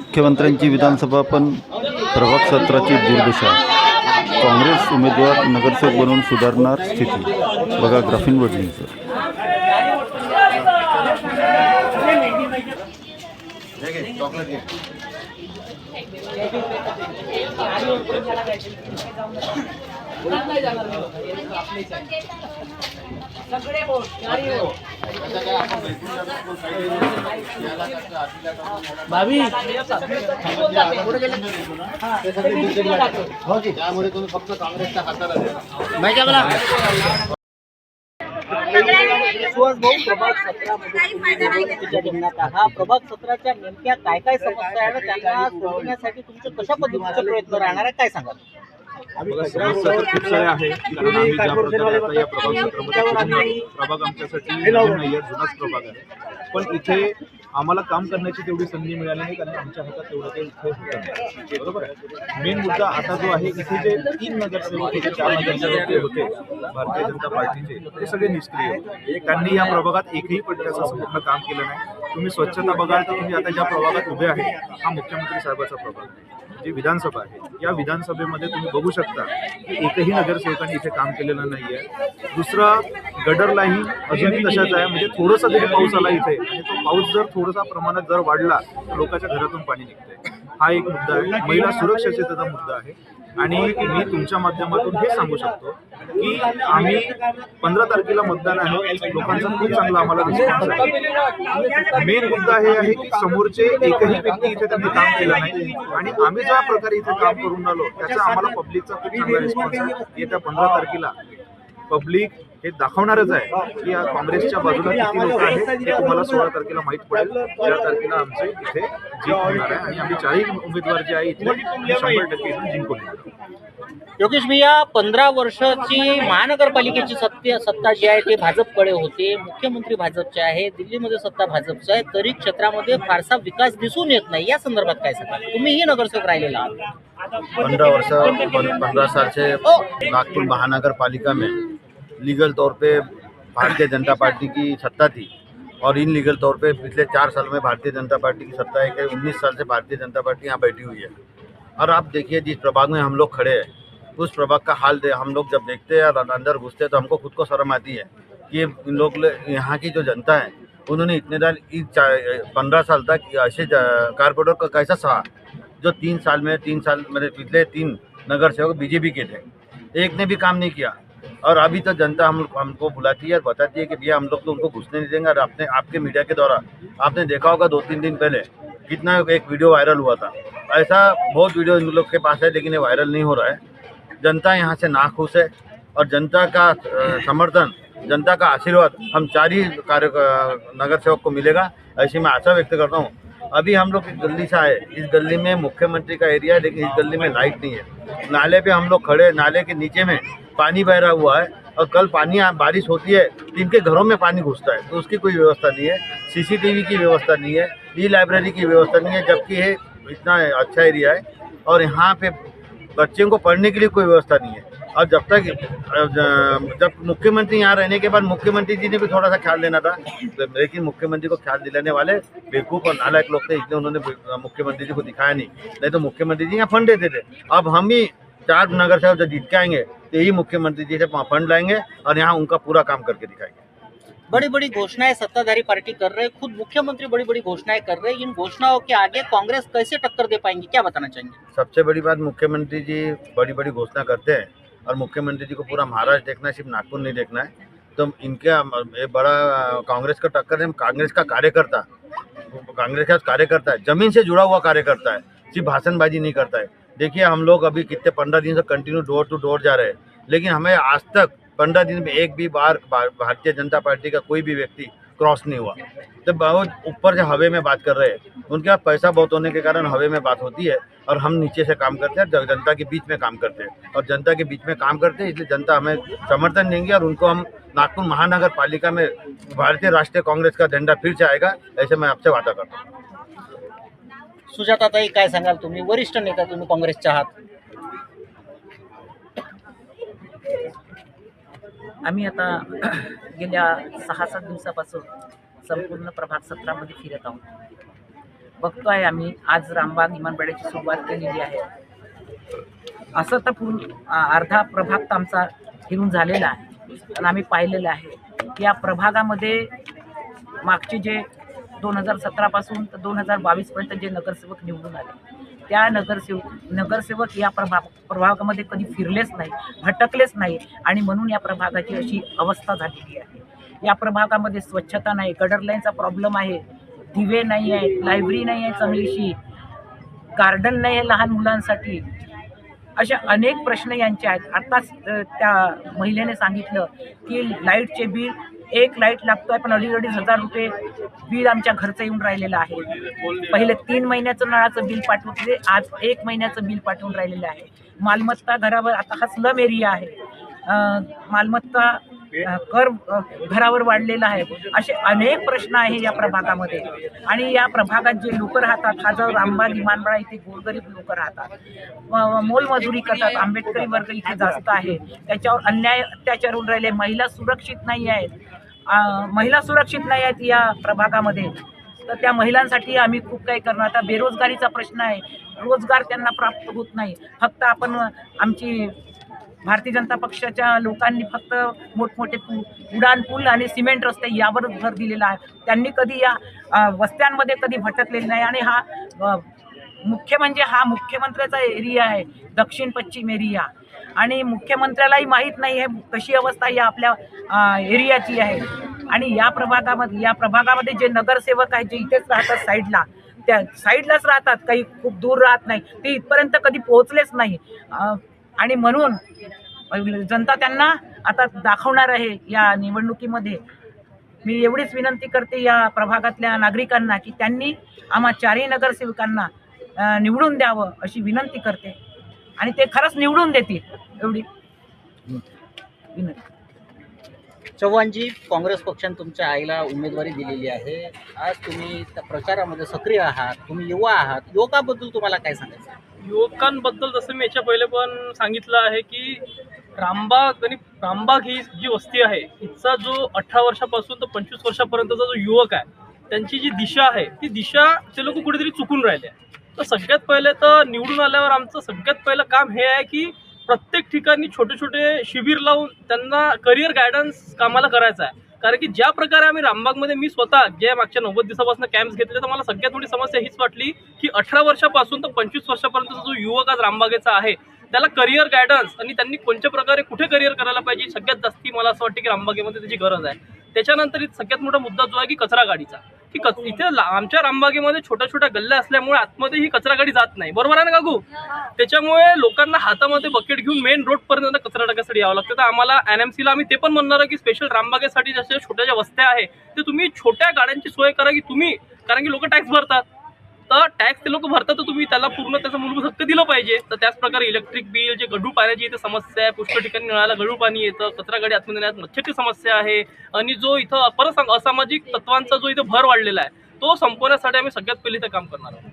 मुख्यमंत्र्यांची विधानसभा पण प्रभाग 17ची दुर्दशा. काँग्रेस उमेदवार नगरसेवक बनवून सुधारणार स्थिती. बघा ग्राफिन वडलींचं. त्यामुळे तुम्ही फक्त काँग्रेसच्या हाताला द्या. सुहास भाऊ, प्रभाग 17 मध्ये निवडणुकीच्या रिंगणात आहात. प्रभाग 17च्या नेमक्या काय काय समस्या आहेत, त्यांना सोडवण्यासाठी तुमचे कशा पद्धतीचे प्रयत्न राहणार आहे, काय सांगाल? समस्या तर खूप साऱ्या आहे. कारण आम्ही ज्या प्रकारे आता या प्रभाग क्षेत्रामध्ये प्रभाग आमच्यासाठी नवीन नाही आहे, जुनाच प्रभाग आहे. पण इथे आम्हाला काम करण्याची तेवढी संधी मिळाली नाही, कारण आमच्या हातात तेवढं काही इथे होतं नाही. बरोबर आहे. मेन मुद्दा आता जो आहे, इथे जे 3 नगरसेवक होते, 4 नगरसेवक जे होते भारतीय जनता पार्टीचे, ते सगळे निष्क्रिय होते. त्यांनी या प्रभागात एकही पट्ट्याचं संपूर्ण काम केलं नाही. तुम्ही स्वच्छता बघाल तर तुम्ही आता ज्या प्रभागात उभे आहे, हा मुख्यमंत्री साहेबाचा प्रभाग आहे. जी विधानसभा आहे, या विधानसभेमध्ये तुम्ही बघू शकता की एकही नगरसेवकांनी इथे काम केलेलं नाही आहे. दुसरं, गडरलाही अजूनही तशाच आहे. म्हणजे थोडंसं जरी पाऊस आला इथे आणि तो पाऊस जर थोडासा प्रमाणात जर वाढला तर लोकांच्या घरातून पाणी निघतंय. हा एक मुद्दा आहे. महिला सुरक्षेचा मुद्दा आहे. आणि मी तुमच्या माध्यमातून हे सांगू शकतो की आम्ही 15 तारखेला मतदान आहे. लोकांचा खूप चांगला आम्हाला रिस्पॉन्स आहे. मेन मुद्दा हे आहे की समोरचे एकही व्यक्ती इथे त्यांनी काम केलं नाही आणि आम्ही ज्या प्रकारे इथे काम करून आलो त्याचा आम्हाला पब्लिकचा खूप चांगला रिस्पॉन्स आहे. येत्या 15 तारखेला पब्लिक हे दाखवणारच आहे की या काँग्रेसच्या बाजूला किती लोक आहेत. हे तुम्हाला 16 तारखेला माहीत पडेल. 13 तारखेला आमचे इथे जीत होणार आहे आणि आम्ही 40 उमेदवार जे आहे इथले 100% इथून जिंकून येणार. योगेश भैया, 15 वर्षाची महानगरपालिकेची सत्ता जी आहे ते भाजपकडे होते. मुख्यमंत्री भाजपचे आहे, दिल्लीमध्ये सत्ता भाजपची आहे, तरी क्षेत्रामध्ये फारसा विकास दिसून येत नाही. या संदर्भात काय सांगाल? तुम्हीही नगरसेवक राहिलेला आहात. 15 साल से नागपुर महानगर पालिका में लीगल तौर पे भारतीय जनता पार्टी की सत्ता थी और इनलीगल तौर पे पिछले 4 साल में भारतीय जनता पार्टी की सत्ता है कि 19 साल से भारतीय जनता पार्टी यहाँ बैठी हुई है. और आप देखिए जिस प्रभाग में हम लोग खड़े हैं उस प्रभाग का हाल हम लोग जब देखते हैं और अंदर घुसते हैं तो हमको खुद को शर्म आती है कि इन लोग यहाँ की जो जनता है उन्होंने इतने 15 साल तक ऐसे कारपोरेटर का कैसा सहा जो 3 साल मेरे पिछले 3 नगर सेवक बीजेपी के थे, एक ने भी काम नहीं किया. और अभी तो जनता हमको बुलाती है और बताती है कि भैया हम लोग तो उनको घुसने नहीं देंगे. और आपके मीडिया के द्वारा आपने देखा होगा 2-3 दिन पहले कितना एक वीडियो वायरल हुआ था. ऐसा बहुत वीडियो इन लोग के पास है लेकिन ये वायरल नहीं हो रहा है. जनता यहाँ से नाखुश है और जनता का समर्थन, जनता का आशीर्वाद हम 4 ही नगर सेवक को मिलेगा, ऐसी मैं आशा व्यक्त करता हूँ. अभी हम लोग इस गली से आए. इस गली में मुख्यमंत्री का एरिया है लेकिन इस गली में लाइट नहीं है. नाले पे हम लोग खड़े, नाले के नीचे में पानी बह रहा हुआ है और कल बारिश होती है तो इनके घरों में पानी घुसता है तो उसकी कोई व्यवस्था नहीं है. CCTV की व्यवस्था नहीं है, ई-लाइब्रेरी की व्यवस्था नहीं है, जबकि ये इतना अच्छा एरिया है. और यहाँ पे बच्चों को पढ़ने के लिए कोई व्यवस्था नहीं है. और जब मुख्यमंत्री यहाँ रहने के बाद मुख्यमंत्री जी ने भी थोड़ा सा ख्याल देना था, लेकिन मुख्यमंत्री को ख्याल दिलाने वाले बेवकूफ़ और नालायक लोग थे, इसलिए उन्होंने मुख्यमंत्री जी को दिखाया नहीं तो मुख्यमंत्री जी यहाँ फंड देते थे. अब हम ही 4 नगर सेवक जब जीत के आएंगे तो यही मुख्यमंत्री जी से फंड लाएंगे और यहाँ उनका पूरा काम करके दिखाएंगे. बड़ी बड़ी घोषणाएं सत्ताधारी पार्टी कर रहे हैं, खुद मुख्यमंत्री बड़ी बड़ी घोषणाएं कर रहे हैं. इन घोषणाओं के आगे कांग्रेस कैसे टक्कर दे पाएंगी, क्या बताना चाहेंगे? सबसे बड़ी बात, मुख्यमंत्री जी बड़ी बड़ी घोषणा करते हैं और मुख्यमंत्री जी को पूरा महाराष्ट्र देखना है, सिर्फ नागपुर नहीं देखना है. तो इनके ये बड़ा कांग्रेस का टक्कर है. कांग्रेस का कार्यकर्ता है, जमीन से जुड़ा हुआ कार्यकर्ता है, सिर्फ भाषणबाजी नहीं करता है. देखिए हम लोग अभी कितने 15 दिन से कंटिन्यू डोर टू डोर जा रहे हैं, लेकिन हमें आज तक 15 दिन में एक भी बार भारतीय जनता पार्टी का कोई भी व्यक्ति क्रॉस नहीं हुआ. तो बहुत ऊपर से हवे में बात कर रहे हैं. उनके पास पैसा बहुत होने के कारण हवे में बात होती है और हम नीचे से काम करते हैं, जनता के बीच में काम करते हैं और जनता के बीच में काम करते हैं, इसलिए जनता हमें समर्थन देंगे और उनको हम नागपुर महानगर पालिका में भारतीय राष्ट्रीय कांग्रेस का झंडा फिर से आएगा, ऐसे मैं आपसे वादा करता हूँ. सुजाताताई, काय सांगाल तुम्ही? वरिष्ठ नेता तुम्ही काँग्रेसच्या आहात. आम्ही आता गेल्या 6-7 दिवसापासून संपूर्ण प्रभाग 17 मध्ये फिरत आहोत. बघतोय आम्ही आज रामबाग इमानपाड्याची सुरुवात केलेली आहे. असं तर अर्धा प्रभाग तर आमचा फिरून झालेला आहे आणि आम्ही पाहिलेलं आहे. या प्रभागामध्ये मागचे जे 2017 पासून तर 2022 पर्यंत जे नगरसेवक निवडून आले त्या नगरसेवक या प्रभागामध्ये कधी फिरलेच नाही, भटकलेच नाही आणि म्हणून या प्रभागाची अशी अवस्था झालेली आहे. या प्रभागामध्ये स्वच्छता नाही, गटर लाईनचा प्रॉब्लेम आहे, दिवे नाही आहेत, लायब्ररी नाही आहे चांगलीशी, गार्डन नाही आहे लहान मुलांसाठी, असे अनेक प्रश्न यांचे आहेत. आताच त्या महिलेने सांगितलं की लाईटचे बिल, एक लाईट लागतोय पण 2,500 रुपये बिल आमच्या घरचं येऊन राहिलेलं आहे. पहिले 3 महिन्याचं नळाचं बिल पाठवत होते, आज 1 महिन्याचं बिल पाठवून राहिलेलं आहे. मालमत्ता घरावर, आता हा स्लम एरिया आहे, मालमत्ता कर घरावर वाढलेला आहे. असे अनेक प्रश्न आहे या प्रभागामध्ये. आणि या प्रभागात जे लोक राहतात, हा जो रामबाग इमानपाडा इथे गोरगरीब लोक राहतात, मोलमजुरी करतात, आंबेडकरी वर्ग इथे जास्त आहे, त्याच्यावर अन्याय अत्याचार होऊन राहिले. महिला सुरक्षित नाही आहेत या प्रभागामध्ये. तर त्या महिलांसाठी आम्ही खूप काही करणार. आता बेरोजगारीचा प्रश्न आहे, रोजगार त्यांना प्राप्त होत नाही. फक्त आपण आमची भारतीय जनता पक्षाच्या लोकांनी फक्त मोठमोठे उडान पूल आणि सिमेंट रस्ते यावरच भर दिलेला आहे. त्यांनी कधी या वस्त्यांमध्ये कधी भटकलेले नाही. आणि हा मुख्य म्हणजे हा मुख्यमंत्र्याचा एरिया आहे, दक्षिण पश्चिम एरिया, आणि मुख्यमंत्र्यालाही माहीत नाही आहे कशी अवस्था या आपल्या एरियाची आहे. आणि या प्रभागामध्ये जे नगरसेवक आहेत, जे इथेच राहतात साईडला, त्या साईडलाच राहतात, काही खूप दूर राहत नाही, ते इथपर्यंत कधी पोहोचलेच नाही. आणि म्हणून जनता त्यांना आता दाखवणार आहे या निवडणुकीमध्ये. मी एवढीच विनंती करते या प्रभागातल्या नागरिकांना की त्यांनी आम्हा 4ही नगरसेवकांना निवडून द्यावं अशी विनंती करते, आणि ते खरंच निवडून देतील एवढी विनंती. चव्हाणजी, काँग्रेस पक्षाने तुमच्या आईला उमेदवारी दिलेली आहे. आज तुम्ही त्या प्रचारामध्ये सक्रिय आहात, तुम्ही युवा आहात. युवकाबद्दल तुम्हाला काय सांगायचं? युवकांबद्दल जसं मी याच्या पहिले पण सांगितलं आहे की रामबाग ही जी वस्ती आहे, हिचा जो 18 वर्षापासून तर 25 वर्षापर्यंतचा जो युवक आहे, त्यांची जी दिशा आहे ती दिशा ते लोक कुठेतरी चुकून राहिले. तर सगळ्यात पहिले तर निवडून आल्यावर आमचं सगळ्यात पहिलं काम हे आहे की प्रत्येक ठिकाणी छोटे छोटे शिबिर लावून त्यांना करिअर गायडन्स कामाला करायचं आहे. कारण की ज्या प्रकारे आम्ही रामबागमध्ये, मी स्वतः जे मागच्या 90 दिवसापासून कॅम्प्स घेतले, तर मला सगळ्यात मोठी समस्या हीच वाटली की 18 वर्षापासून तर 25 वर्षापर्यंतचा जो युवक आज रामबागेचा आहे, त्याला करिअर गायडन्स आणि त्यांनी कोणत्या प्रकारे कुठे करिअर करायला पाहिजे, सगळ्यात जास्ती मला असं वाटतं की रामबागेमध्ये त्याची गरज आहे. त्याच्यानंतर सगळ्यात मोठा मुद्दा जो आहे की कचरा गाडीचा, की इथे आमच्या रामबागेमध्ये छोट्या छोट्या गल्ल्या असल्यामुळे आतमध्ये ही कचरा गाडी जात नाही, बरोबर आहे ना काकू? त्याच्यामुळे लोकांना हातामध्ये बकेट घेऊन मेन रोडपर्यंत कचरा टाकायसाठी यावं लागतं. तर आम्हाला NMCला आम्ही ते पण म्हणणार आहे की स्पेशल रामबागेसाठी जशा छोट्या ज्या वस्त्या आहे, ते तुम्ही छोट्या गाड्यांची सोय करा की तुम्ही, कारण की लोक टॅक्स भरतात, तर टॅक्स ते लोक भरतात, तर तुम्ही त्याला पूर्ण त्याचं मूलभूत हक्क दिलं पाहिजे. तर त्याच प्रकारे इलेक्ट्रिक बिल, जे गढूळ पाण्याची इथे समस्या आहे, पुष्कळ ठिकाणी नळाला गढूळ पाणी येतं, कचरा गाडी आतमध्ये येण्यात मच्छरची समस्या आहे, आणि जो इथं परत असामाजिक तत्वांचा जो इथं भर वाढलेला आहे, तो संपवण्यासाठी आम्ही सगळ्यात पहिले ते काम करणार आहोत.